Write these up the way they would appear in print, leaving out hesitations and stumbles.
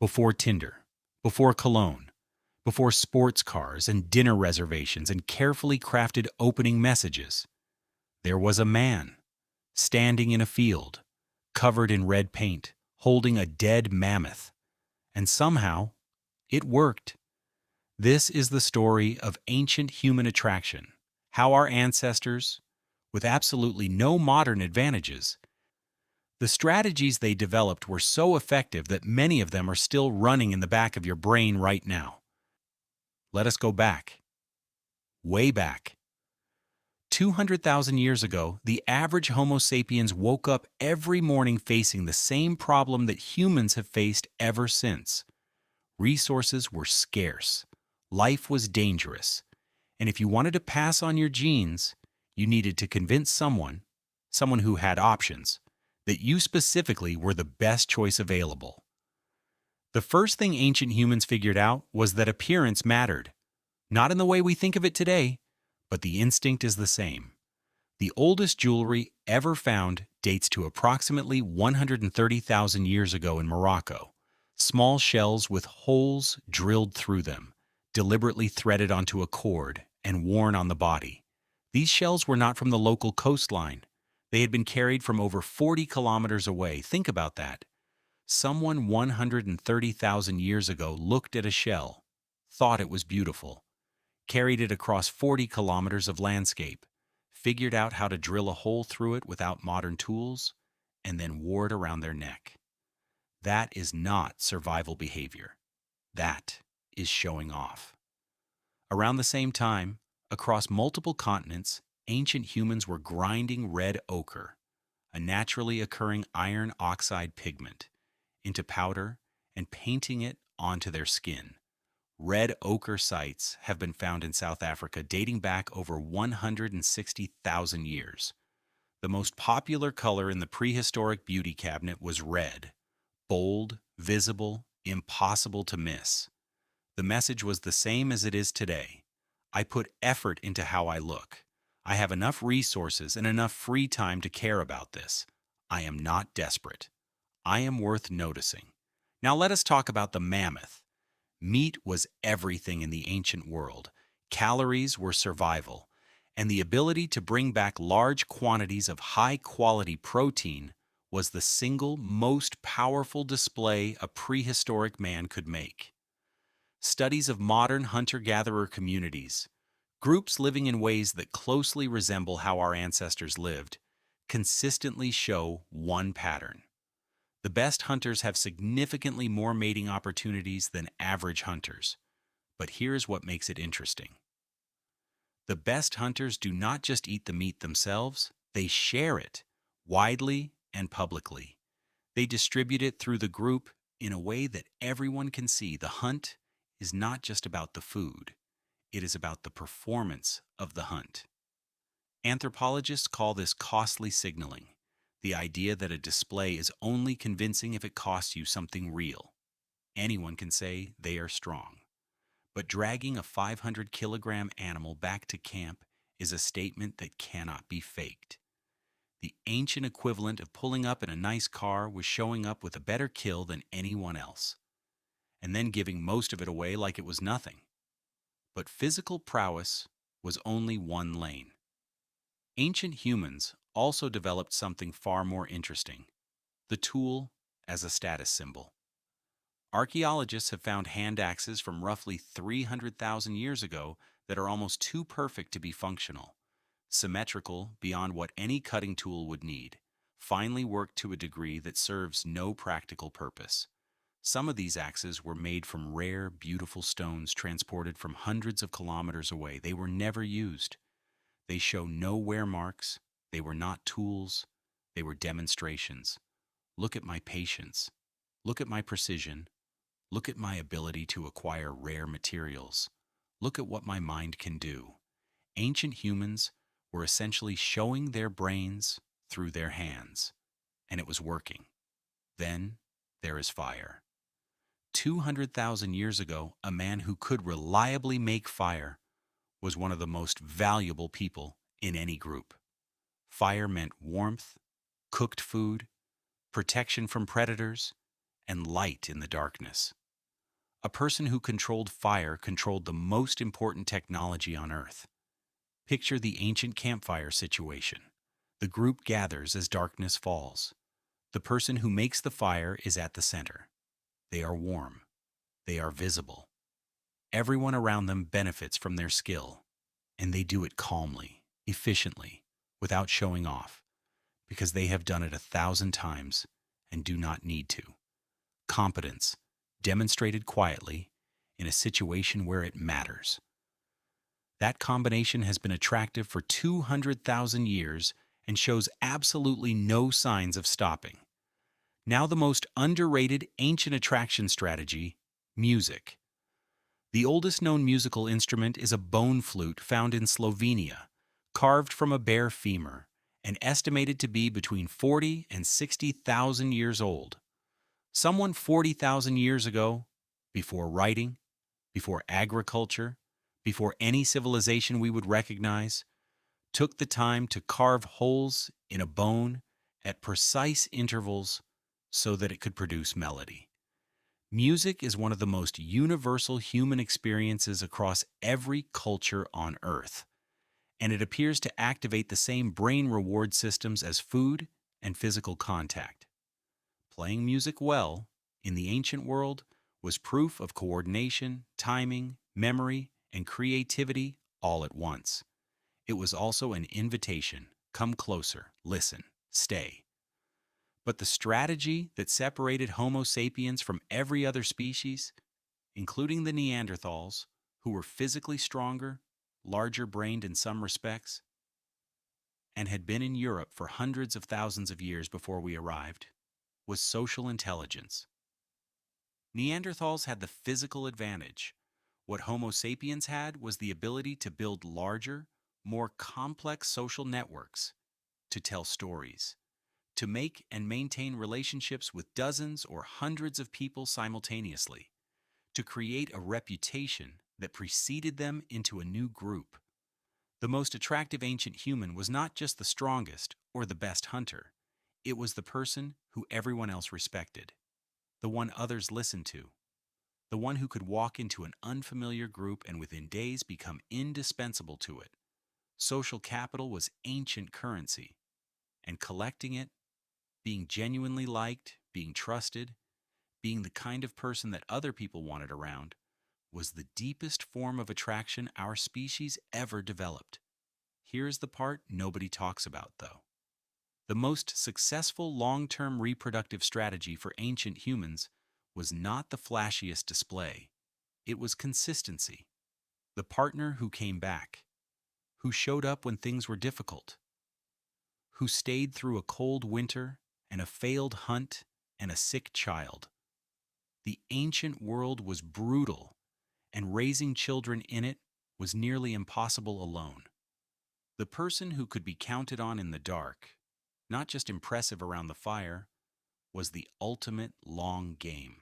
Before Tinder, before cologne, before sports cars and dinner reservations and carefully crafted opening messages, there was a man standing in a field, covered in red paint, holding a dead mammoth. And somehow, it worked. This is the story of ancient human attraction, how our ancestors, with absolutely no modern advantages, the strategies they developed were so effective that many of them are still running in the back of your brain right now. Let us go back, way back. 200,000 years ago, the average Homo sapiens woke up every morning facing the same problem that humans have faced ever since. Resources were scarce, life was dangerous, and if you wanted to pass on your genes, you needed to convince someone who had options, that you specifically were the best choice available. The first thing ancient humans figured out was that appearance mattered. Not in the way we think of it today, but the instinct is the same. The oldest jewelry ever found dates to approximately 130,000 years ago in Morocco. Small shells with holes drilled through them, deliberately threaded onto a cord and worn on the body. These shells were not from the local coastline. They had been carried from over 40 kilometers away. Think about that. Someone 130,000 years ago looked at a shell, thought it was beautiful, carried it across 40 kilometers of landscape, figured out how to drill a hole through it without modern tools, and then wore it around their neck. That is not survival behavior. That is showing off. Around the same time, across multiple continents, ancient humans were grinding red ochre, a naturally occurring iron oxide pigment, into powder and painting it onto their skin. Red ochre sites have been found in South Africa dating back over 160,000 years. The most popular color in the prehistoric beauty cabinet was red, bold, visible, impossible to miss. The message was the same as it is today. I put effort into how I look. I have enough resources and enough free time to care about this. I am not desperate. I am worth noticing. Now let us talk about the mammoth. Meat was everything in the ancient world. Calories were survival, and the ability to bring back large quantities of high-quality protein was the single most powerful display a prehistoric man could make. Studies of modern hunter-gatherer communities, groups living in ways that closely resemble how our ancestors lived, consistently show one pattern. The best hunters have significantly more mating opportunities than average hunters. But here's what makes it interesting. The best hunters do not just eat the meat themselves, they share it, widely and publicly. They distribute it through the group in a way that everyone can see. The hunt is not just about the food, it is about the performance of the hunt. Anthropologists call this costly signaling. The idea that a display is only convincing if it costs you something real. Anyone can say they are strong. But dragging a 500-kilogram animal back to camp is a statement that cannot be faked. The ancient equivalent of pulling up in a nice car was showing up with a better kill than anyone else, and then giving most of it away like it was nothing. But physical prowess was only one lane. Ancient humans also developed something far more interesting: the tool as a status symbol. Archaeologists have found hand axes from roughly 300,000 years ago that are almost too perfect to be functional, symmetrical beyond what any cutting tool would need, finely worked to a degree that serves no practical purpose. Some of these axes were made from rare, beautiful stones transported from hundreds of kilometers away. They were never used. They show no wear marks. They were not tools. They were demonstrations. Look at my patience. Look at my precision. Look at my ability to acquire rare materials. Look at what my mind can do. Ancient humans were essentially showing their brains through their hands, and it was working. Then there is fire. 200,000 years ago, a man who could reliably make fire was one of the most valuable people in any group. Fire meant warmth, cooked food, protection from predators, and light in the darkness. A person who controlled fire controlled the most important technology on Earth. Picture the ancient campfire situation. The group gathers as darkness falls. The person who makes the fire is at the center. They are warm. They are visible. Everyone around them benefits from their skill, and they do it calmly, efficiently, without showing off, because they have done it 1,000 times and do not need to. Competence, demonstrated quietly, in a situation where it matters. That combination has been attractive for 200,000 years and shows absolutely no signs of stopping. Now the most underrated ancient attraction strategy, music. The oldest known musical instrument is a bone flute found in Slovenia, carved from a bear femur, and estimated to be between 40 and 60,000 years old. Someone 40,000 years ago, before writing, before agriculture, before any civilization we would recognize, took the time to carve holes in a bone at precise intervals so that it could produce melody. Music is one of the most universal human experiences across every culture on Earth, and it appears to activate the same brain reward systems as food and physical contact. Playing music well, in the ancient world, was proof of coordination, timing, memory, and creativity all at once. It was also an invitation: come closer, listen, stay. But the strategy that separated Homo sapiens from every other species, including the Neanderthals, who were physically stronger, larger-brained in some respects, and had been in Europe for hundreds of thousands of years before we arrived, was social intelligence. Neanderthals had the physical advantage. What Homo sapiens had was the ability to build larger, more complex social networks, to tell stories, to make and maintain relationships with dozens or hundreds of people simultaneously, to create a reputation that preceded them into a new group. The most attractive ancient human was not just the strongest or the best hunter. It was the person who everyone else respected, the one others listened to, the one who could walk into an unfamiliar group and within days become indispensable to it. Social capital was ancient currency, and collecting it, being genuinely liked, being trusted, being the kind of person that other people wanted around, was the deepest form of attraction our species ever developed. Here's the part nobody talks about, though. The most successful long-term reproductive strategy for ancient humans was not the flashiest display. It was consistency. The partner who came back, who showed up when things were difficult, who stayed through a cold winter and a failed hunt and a sick child. The ancient world was brutal, and raising children in it was nearly impossible alone. The person who could be counted on in the dark, not just impressive around the fire, was the ultimate long game.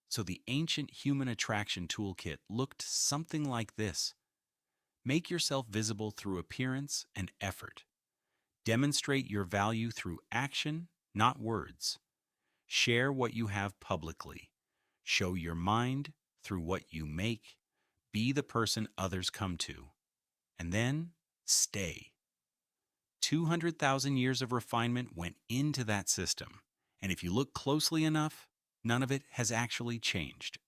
So the ancient human attraction toolkit looked something like this. Make yourself visible through appearance and effort. Demonstrate your value through action, not words. Share what you have publicly. Show your mind through what you make. Be the person others come to. And then, stay. 200,000 years of refinement went into that system, and if you look closely enough, none of it has actually changed.